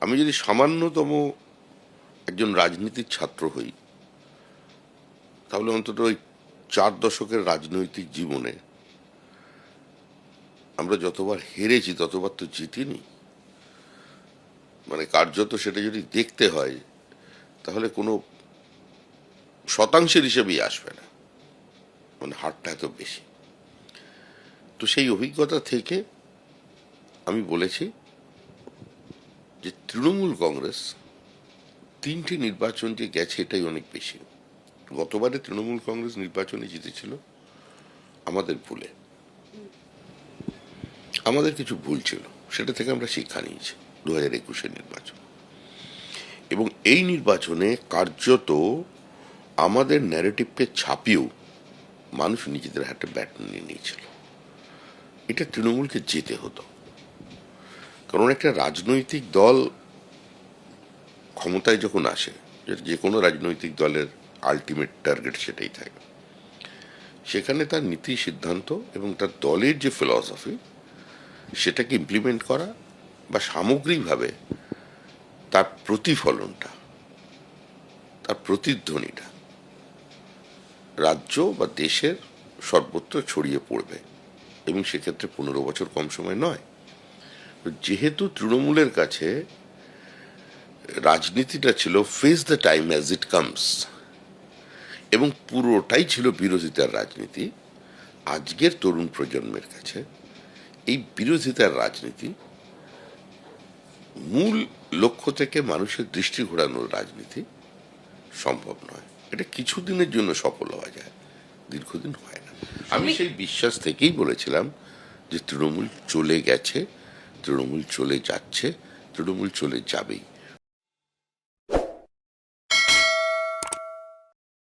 আমি যদি সামান্যতম একজন রাজনীতির ছাত্র হই, তাহলে অন্তত ওই 4 দশকের রাজনৈতিক জীবনে আমরা যতবার হেরেছি ততবার তো জিতিনি। মানে কার্যত সেটা যদি দেখতে হয় তাহলে কোনো শতাংশের হিসেবেই আসবে না, মানে হারটা এত বেশি। তো সেই অভিজ্ঞতা থেকে আমি বলেছি যে তৃণমূল কংগ্রেস 3টে নির্বাচন যে গেছে এটাই অনেক বেশি। গতবারে তৃণমূল কংগ্রেস নির্বাচনে জিতেছিল আমাদের ভুলে, আমাদের কিছু ভুল ছিল, সেটা থেকে আমরা শিক্ষা নিয়েছি 2021-এর নির্বাচন। এবং এই নির্বাচনে কার্যত আমাদের ন্যারেটিভকে ছাপিয়েও মানুষ নিজেদের হাতে ব্যাট নিয়ে নিয়েছিল। এটা তৃণমূলকে যেতে হতো, কারণ একটা রাজনৈতিক দল ক্ষমতায় যখন আসে, যে কোনো রাজনৈতিক দলের আলটিমেট টার্গেট সেটাই থাকে, সেখানে তার নীতি সিদ্ধান্ত এবং তার দলের যে ফিলসফি সেটাকে ইমপ্লিমেন্ট করা বা সামগ্রিকভাবে তার প্রতিফলনটা, তার প্রতিধ্বনিটা রাজ্য বা দেশের সর্বত্র ছড়িয়ে পড়বে, এবং সেক্ষেত্রে 15 বছর কম সময় নয়। যেহেতু তৃণমূলের কাছে রাজনীতিটা ছিল face the time as it comes, এবং পুরোটাই ছিল বিরোধিতার রাজনীতি, আজকের তরুণ প্রজন্মের কাছে এই বিরোধিতার রাজনীতি মূল লক্ষ্য থেকে মানুষের দৃষ্টি ঘোরানোর রাজনীতি সম্ভব নয়। এটা কিছুদিনের জন্য সফল হওয়া যায়, দীর্ঘদিন হয় না। আমি সেই বিশ্বাস থেকেই বলেছিলাম যে তৃণমূল চলে গেছে, তৃণমূল চলে যাচ্ছে, তৃণমূল চলে যাবেই।